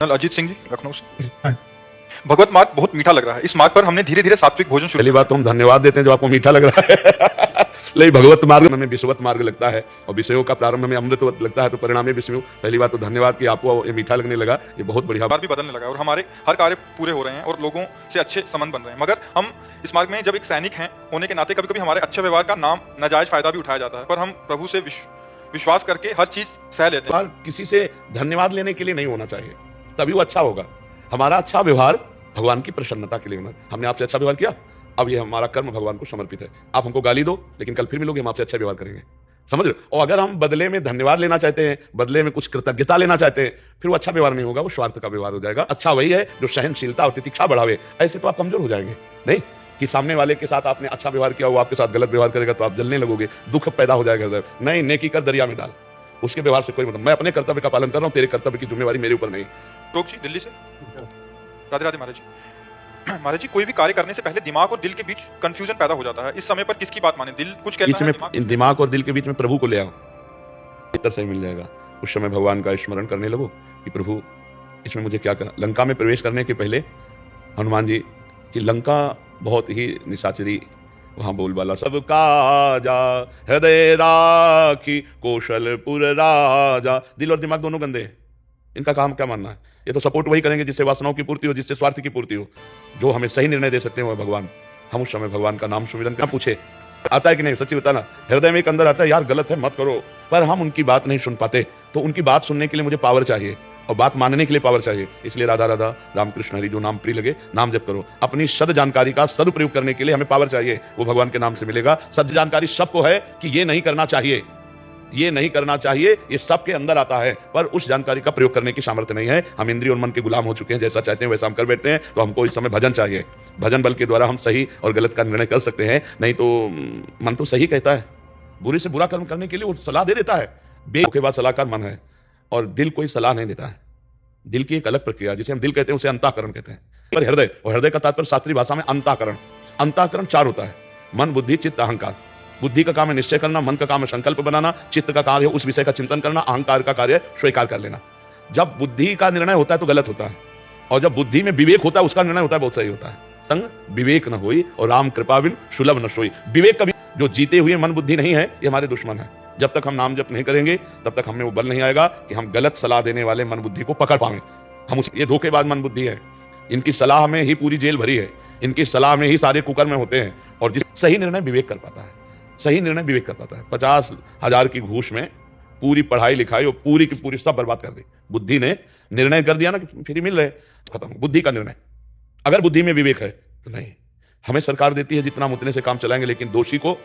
अजीत सिंह जी, लखनऊ से। भगवत मार्ग बहुत मीठा लग रहा है। इस मार्ग पर हमने धीरे धीरे सात्विक भोजन शुरू। पहली बात तो हम धन्यवाद देते हैं जो आपको मीठा लग रहा है लेकिन भगवत मार्ग हमें विषवत मार्ग लगता है और विषयों का प्रारंभ हमें अमृतवत लगता है, तो परिणाम ये विषयों। पहली बात तो धन्यवाद कि आपको ये मीठा लगने लगा, ये बहुत बढ़िया। बार भी बदलने लगा और हमारे हर कार्य पूरे हो रहे हैं और लोगों से अच्छे संबंध बन रहे हैं। मगर हम इस मार्ग में जब एक सैनिक हैं होने के नाते कभी कभी हमारे अच्छे व्यवहार का नाम नाजायज फायदा भी उठाया जाता है, पर हम प्रभु से विश्वास करके हर चीज सह लेते हैं। किसी से धन्यवाद लेने के लिए नहीं होना चाहिए, तभी वो अच्छा होगा। हमारा अच्छा व्यवहार भगवान की प्रसन्नता के लिए होना। हमने आपसे अच्छा व्यवहार किया, अब ये हमारा कर्म भगवान को समर्पित है। आप हमको गाली दो लेकिन कल फिर मिलोगे, हम आपसे अच्छा व्यवहार करेंगे, समझ रहे हो। और अगर हम बदले में धन्यवाद लेना चाहते हैं, बदले में कुछ कृतज्ञता लेना चाहते हैं, फिर वो अच्छा व्यवहार नहीं होगा, वो स्वार्थ का व्यवहार हो जाएगा। अच्छा वही है जो सहनशीलता और तितिक्षा बढ़ावे। ऐसे तो आप कमजोर हो जाएंगे। नहीं कि सामने वाले के साथ आपने अच्छा व्यवहार किया, वो आपके साथ गलत व्यवहार करेगा तो आप जलने लगोगे, दुख पैदा हो जाएगा। नहीं, नेकी कर दरिया में डाल, उसके व्यवहार से कोई मतलब। मैं अपने कर्तव्य का पालन कर रहा हूँ, तेरे कर्तव्य की जिम्मेवारी मेरे ऊपर नहीं। टोक जी, दिल्ली से। राधे राधे महाराज जी। महाराज जी, कोई भी कार्य करने से पहले दिमाग और दिल के बीच कंफ्यूजन पैदा हो जाता है। इस समय पर किसकी बात माने? दिल कुछ कहता है, दिमाग और दिल के बीच में प्रभु को ले आओ, भीतर से मिल जाएगा। उस समय भगवान का स्मरण करने लगो कि प्रभु इसमें मुझे क्या करना। लंका में प्रवेश करने के पहले हनुमान जी की लंका बहुत ही निशाचरी, वहां बोलबाला सबका जा हृदय राखी कौशलपुर राजा। दिल और दिमाग दोनों गंदे हैं, इनका काम क्या मानना है? ये तो सपोर्ट वही करेंगे जिससे वासनाओं की पूर्ति हो, जिससे स्वार्थ की पूर्ति हो। जो हमें सही निर्णय दे सकते हैं वह भगवान। हम उस समय भगवान का नाम सुमिरन करना। पूछे आता है कि नहीं, सच्ची बताना। हृदय में एक अंदर आता है यार गलत है मत करो, पर हम उनकी बात नहीं सुन पाते। तो उनकी बात सुनने के लिए मुझे पावर चाहिए और बात मानने के लिए पावर चाहिए। इसलिए राधा राधा रामकृष्ण हरि जो नाम प्रिय लगे नाम जप करो। अपनी सद जानकारी का सदुपयोग करने के लिए हमें पावर चाहिए, वो भगवान के नाम से मिलेगा। सद जानकारी सबको है कि ये नहीं करना चाहिए, ये नहीं करना चाहिए, ये सबके अंदर आता है, पर उस जानकारी का प्रयोग करने की सामर्थ्य नहीं है। हम इंद्रिय और मन के गुलाम हो चुके हैं, जैसा चाहते हैं वैसा हम कर बैठते हैं। तो हमको इस समय भजन चाहिए। भजन बल के द्वारा हम सही और गलत का निर्णय कर सकते हैं। नहीं तो मन तो सही कहता है, बुरे से बुरा कर्म करने के लिए वो सलाह दे देता है। के बाद सलाहकार मन है और दिल कोई सलाह नहीं देता है। दिल की एक अलग प्रक्रिया जिसे हम दिल कहते हैं उसे अंतःकरण कहते हैं। पर हृदय, और हृदय का तात्पर्य शास्त्रीय भाषा में अंतःकरण। अंतःकरण चार होता है, मन बुद्धि चित्त अहंकार। बुद्धि का काम है निश्चय करना, मन का काम है संकल्प बनाना, चित्त का कार्य है उस विषय का चिंतन करना, अहंकार का कार्य है स्वीकार कर लेना। जब बुद्धि का निर्णय होता है तो गलत होता है, और जब बुद्धि में विवेक होता है उसका निर्णय होता है बहुत सही होता है। तंग विवेक न होई और राम कृपा बिन सुलभ न सोई। विवेक कभी, जो जीते हुए मन बुद्धि नहीं है, ये हमारे दुश्मन है। जब तक हम नाम जप नहीं करेंगे तब तक हमें वो बल नहीं आएगा कि हम गलत सलाह देने वाले मन बुद्धि को पकड़ पाएं। हम ये धोखेबाज मन बुद्धि है, इनकी सलाह में ही पूरी जेल भरी है, इनकी सलाह में ही सारे कुकर्म होते हैं। और जिस सही निर्णय विवेक कर पाता है, सही निर्णय विवेक कर पाता है। 50,000 की घूस में पूरी पढ़ाई लिखाई और पूरी की पूरी सब बर्बाद कर दी। बुद्धि ने निर्णय कर दिया ना कि फ्री मिल रहे, खत्म बुद्धि का निर्णय। अगर बुद्धि में विवेक है तो नहीं, हमें सरकार देती है जितना हम उतने से काम चलाएंगे, लेकिन दोषी को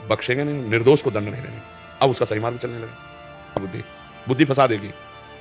बख्शेंगे नहीं, निर्दोष को दंड नहीं देंगे। अब उसका सही मार्ग चलने लगे। बुद्धि फंसा देगी,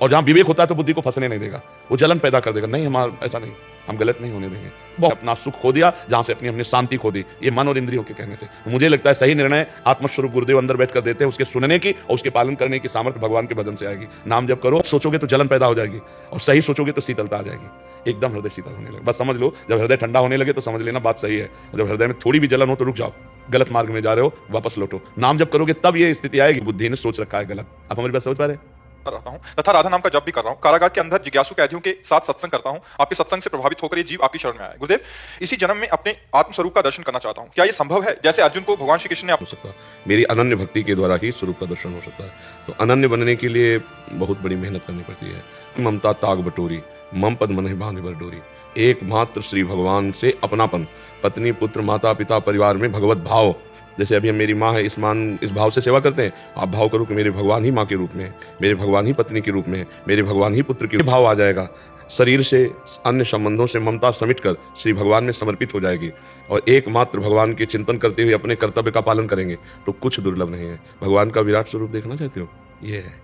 और जहां विवेक होता है तो बुद्धि को फंसने नहीं देगा, वो जलन पैदा कर देगा। नहीं, हमारा ऐसा नहीं, हम गलत नहीं होने देंगे। बहुत अपना सुख खो दिया जहां से अपनी हमने शांति खो दी, ये मन और इंद्रियों के कहने से। मुझे लगता है सही निर्णय आत्मस्वरूप गुरुदेव अंदर बैठ कर देते हैं, उसके सुनने की और उसके पालन करने की सामर्थ्य भगवान के भजन से आएगी। नाम जब करो, सोचोगे तो जलन पैदा हो जाएगी, और सही सोचोगे तो शीतलता आ जाएगी। एकदम हृदय शीतल होने लगे। बस समझ लो, जब हृदय ठंडा होने लगे तो समझ लेना बात सही है। जब हृदय में थोड़ी भी जलन हो तो रुक जाओ, गलत मार्ग में जा रहे हो, वापस लौटो। नाम जब करोगे तब ये स्थिति आएगी, बुद्धि ने सोच रखा है गलत। आप हमारी बात समझ पा रहे हैं? रहता हूं तथा राधा नाम का जप भी कर रहा हूं। कारागार के अंदर जिज्ञासु कैदियों के साथ सत्संग करता हूं। आपके सत्संग से प्रभावित होकर ये जीव आपकी शरण में आया। गुरुदेव, इसी जन्म में अपने आत्मस्वरूप का दर्शन करना चाहता हूं, क्या ये संभव है? जैसे अर्जुन को भगवान श्री कृष्ण ने हो सकता है, मेरी अनन्य भक्ति के द्वारा ही स्वरूप का दर्शन हो सकता है। तो अनन्य बनने के लिए बहुत बड़ी मेहनत करनी पड़ती है। ममता ताग बटोरी, मम पद मन बांध बर डोरी। एकमात्र श्री भगवान से अपनापन, पत्नी पुत्र माता पिता परिवार में भगवत भाव। जैसे अभी हम मेरी माँ है, इस भाव से सेवा करते हैं। आप भाव करो कि मेरे भगवान ही माँ के रूप में है, मेरे भगवान ही पत्नी के रूप में है, मेरे भगवान ही पुत्र के भाव आ जाएगा। शरीर से अन्य संबंधों से ममता समेट कर श्री भगवान में समर्पित हो जाएगी, और एकमात्र भगवान के चिंतन करते हुए अपने कर्तव्य का पालन करेंगे तो कुछ दुर्लभ नहीं है। भगवान का विराट स्वरूप देखना चाहते हो? ये है,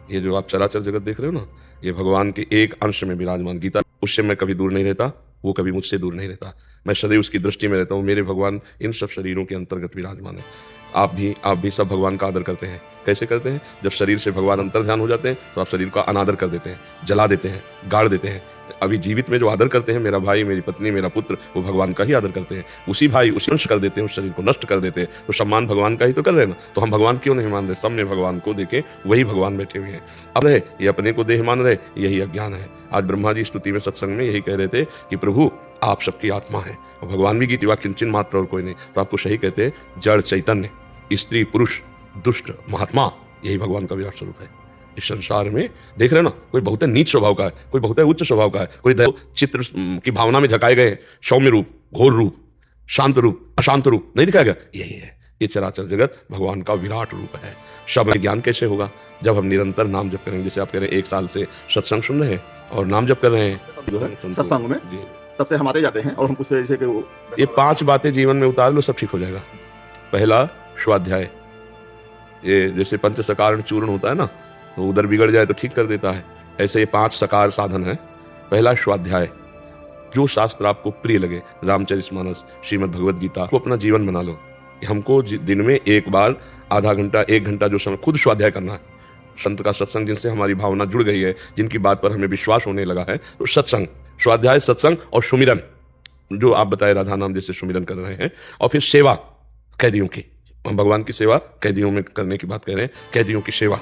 ये जो आप चराचर जगत देख रहे हो ना, ये भगवान के एक अंश में विराजमान। गीता, उससे मैं कभी दूर नहीं रहता, वो कभी मुझसे दूर नहीं रहता, मैं सदैव उसकी दृष्टि में रहता हूँ। मेरे भगवान इन सब शरीरों के अंतर्गत विराजमान है। आप भी सब भगवान का आदर करते हैं। कैसे करते हैं? जब शरीर से भगवान अंतर ध्यान हो जाते हैं तो आप शरीर का अनादर कर देते हैं, जला देते हैं, गाड़ देते हैं। अभी जीवित में जो आदर करते हैं, मेरा भाई, मेरी पत्नी, मेरा पुत्र, वो भगवान का ही आदर करते हैं। उसी भाई उसी अंश कर देते हैं, उस शरीर को नष्ट कर देते हैं, तो सम्मान भगवान का ही तो कर रहे हैं ना। तो हम भगवान क्यों नहीं मान रहे? सब में भगवान को देखे वही भगवान बैठे हुए हैं। अब रहे ये अपने को देह मान रहे, यही अज्ञान है। आज ब्रह्मा जी स्तुति में सत्संग में यही कह रहे थे कि प्रभु आप सबकी आत्मा है, और भगवान भी गीत युवा किंचन मात्र और कोई नहीं। तो आपको सही कहते हैं, जड़ चैतन्य, स्त्री पुरुष, दुष्ट महात्मा, यही भगवान का विराट स्वरूप है। इस संसार में देख रहे हो ना, कोई बहुत नीच स्वभाव का है, कोई बहुत उच्च स्वभाव का है, कोई चित्र की भावना में झकाए गए, सौम्य रूप, घोर रूप, शांत रूप, अशांत रूप नहीं दिखाया गया। यही है, ये चराचर जगत भगवान का विराट रूप है। सब ज्ञान कैसे होगा? जब हम निरंतर नाम जप करेंगे। जैसे आप कह रहे हैं 1 साल से सत्संग सुन रहे हैं और नाम जप कर रहे हैं सत्संग में, तब से हम आते जाते हैं और हम कुछ जैसे कि ये 5 बातें जीवन में उतार लो, सब ठीक हो जाएगा। पहला स्वाध्याय, ये जैसे पंचसकारण चूर्ण होता है ना, तो उधर बिगड़ जाए तो ठीक कर देता है, ऐसे ये 5 सकार साधन है। पहला स्वाध्याय, जो शास्त्र आपको प्रिय लगे, रामचरितमानस, श्रीमद् भगवद गीता को अपना जीवन बना लो कि हमको दिन में एक बार आधा घंटा 1 घंटा जो समय खुद स्वाध्याय करना है। संत का सत्संग जिनसे हमारी भावना जुड़ गई है, जिनकी बात पर हमें विश्वास होने लगा है, तो सत्संग, स्वाध्याय, सत्संग और सुमिरन, जो आप बताए राधा नाम जैसे सुमिरन कर रहे हैं। और फिर सेवा कैदियों की, हम भगवान की सेवा कैदियों में करने की बात कर रहे हैं। कैदियों की सेवा,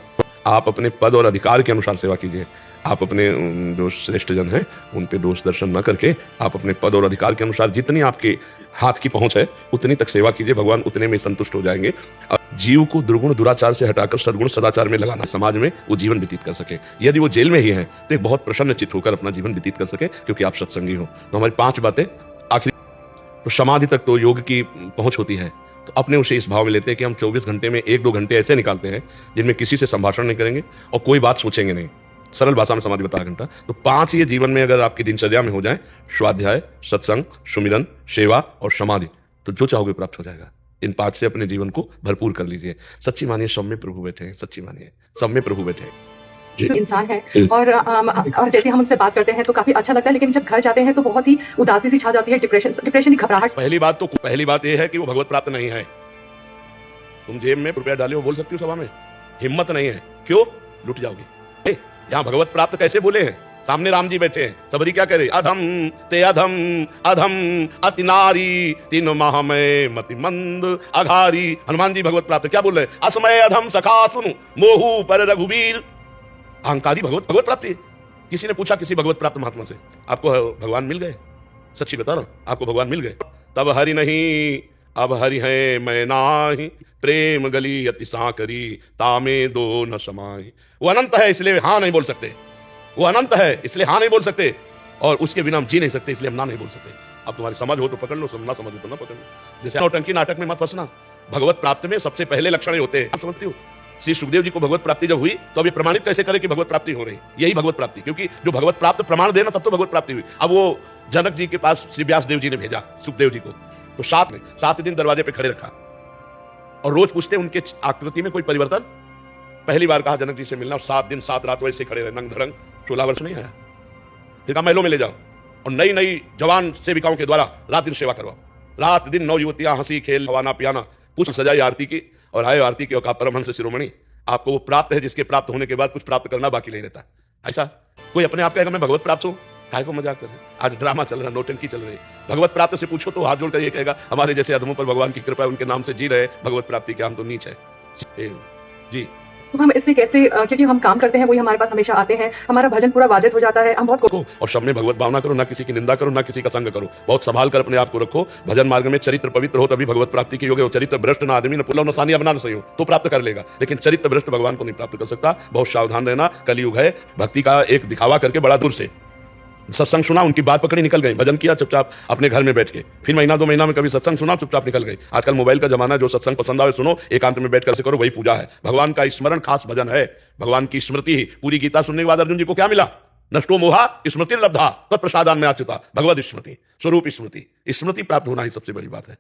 आप अपने पद और अधिकार के अनुसार सेवा कीजिए। आप अपने जो श्रेष्ठ जन हैं उन पे दोष दर्शन न करके आप अपने पद और अधिकार के अनुसार जितनी आपके हाथ की पहुंच है उतनी तक सेवा कीजिए, भगवान उतने में संतुष्ट हो जाएंगे। जीव को दुर्गुण दुराचार से हटाकर सद्गुण सदाचार में लगाना, समाज में वो जीवन व्यतीत कर सके। यदि वो जेल में ही है तो एक बहुत प्रसन्न चित्त होकर अपना जीवन व्यतीत कर सके, क्योंकि आप सत्संगी हो। तो हमारी 5 बातें आखिरी, तो समाधि तक तो योग की पहुंच होती है। तो अपने उसे इस भाव में लेते हैं कि हम 24 घंटे में 1-2 घंटे ऐसे निकालते हैं जिनमें किसी से संभाषण नहीं करेंगे और कोई बात सोचेंगे नहीं। सरल भाषा में समाधि बता घंटा। तो 5 ये जीवन में अगर आपकी दिनचर्या में हो जाए, स्वाध्याय, सत्संग, सुमिरन, सेवा और समाधि, तो जो चाहोगे प्राप्त हो जाएगा। इन 5 से अपने जीवन को भरपूर कर लीजिए। सच्ची मानिए, सब में प्रभु बैठे हैं। सच्ची मानिए, सब में प्रभु बैठे हैं। इंसान है और जैसे हम उनसे बात करते हैं तो काफी अच्छा लगता है, लेकिन जब घर जाते हैं तो बहुत ही उदासी सी छा जाती है, डिप्रेशन की घबराहट। पहली बात यह है कि वो भगवत प्राप्त नहीं है। तुम जेब में रुपया डाले हो, बोल सकती हो सभा में, हिम्मत नहीं है। क्यों? लुट जाओगी। यहाँ भगवत प्राप्त कैसे बोले हैं? सामने राम जी बैठे हैं, सबरी क्या कह रहे? अधम ते अधम, अधम अति नारी, 3 माह में मति मंद अघारी। हनुमान जी भगवत प्राप्त क्या बोल रहे? असमय अधम सखा सुनु, मोहू पर रघुवीर। अहंकारी भगवत प्राप्ति। किसी ने पूछा किसी भगवत प्राप्त महात्मा से, आपको भगवान मिल गए? सच्ची बता रहा हूं, आपको भगवान मिल गए? तब हरि नहीं, अब हरि है मैं नाही, प्रेम गली अति सांकरी, तामे दो न समाई। वो अनंत है इसलिए हाँ नहीं बोल सकते, वो अनंत है इसलिए हाँ नहीं बोल सकते, और उसके बिना हम जी नहीं सकते इसलिए हम ना नहीं बोल सकते। अब तुम्हारी समझ हो तो पकड़ लो, ना समझ हो तो ना पकड़ लो। जैसे नौटंकी नाटक में मत फंसना। भगवत प्राप्त में सबसे पहले लक्षण ही होते हैं, आप समझती हो? श्री सुखदेव जी को भगवत प्राप्ति जब हुई तो अब ये प्रमाणित कैसे करें कि भगवत प्राप्ति हो रही? यही भगवत प्राप्ति, क्योंकि जो भगवत प्राप्त प्रमाण देना तब तो भगवत प्राप्ति हुई। अब वो जनक जी के पास श्री व्यास देव जी ने भेजा सुखदेव जी को, तो 7 दिन दरवाजे पे खड़े रखा और रोज पूछते उनके आकृति में कोई परिवर्तन। पहली बार कहा जनक जी से मिलना, और 7 दिन 7 रात वैसे खड़े रहे, नंग धड़ंग। 16 वर्ष नहीं आया। फिर कहा महलों में ले जाओ और नई नई जवान सेविकाओं के द्वारा रात दिन सेवा करवाओ। रात दिन 9 युवतियां हंसी खेल खवाना पियाना, कुछ सजाई आरती की, और आए आरती की और कहा परमहंस शिरोमणि आपको वो प्राप्त है जिसके प्राप्त होने के बाद कुछ प्राप्त करना बाकी नहीं रहता। ऐसा कोई अपने आप कहेगा मैं भगवत प्राप्त हूं? काहे को मजाक कर रहे? आज ड्रामा चल रहा, नौटंकी चल रही। भगवत प्राप्त से पूछो तो हाथ जोड़कर ये कहेगा हमारे जैसे अधमों पर भगवान की कृपा है, उनके नाम से जी रहे, भगवत प्राप्ति के हम तो नीच है। जी तो हम इससे कैसे, क्योंकि हम काम करते हैं, वही हमारे पास हमेशा आते हैं, हमारा भजन पूरा बाधित हो जाता है, हम बहुत और सब में भगवत भावना करो, ना किसी की निंदा करो, ना किसी का संग करो। बहुत संभाल कर अपने आप को रखो। भजन मार्ग में चरित्र पवित्र हो तभी भगवत प्राप्ति की योग है। चरित्र भ्रष्ट ना आदमी, न पुलाव न सानिया बना न सही हो तो प्राप्त कर लेगा, लेकिन चरित्र भ्रष्ट भगवान को नहीं प्राप्त कर सकता। बहुत सावधान रहना, कलयुग है। भक्ति का एक दिखावा करके बड़ा दूर से सत्संग सुना, उनकी बात पकड़ी, निकल गई। भजन किया चुपचाप अपने घर में बैठ के, फिर 1-2 महीना में कभी सत्संग सुना, चुपचाप निकल गई। आजकल मोबाइल का जमाना है, जो सत्संग पसंद आवे सुनो, एकांत में बैठ कर से करो, वही पूजा है। भगवान का स्मरण खास भजन है, भगवान की स्मृति ही। पूरी गीता सुनने के बाद अर्जुन जी को क्या मिला? नष्टो मोहा स्मृति लब्धा तत्प्रसादान में आच्युता। भगवत स्मृति, स्वरूप स्मृति, स्मृति प्राप्त होना ही सबसे बड़ी बात है।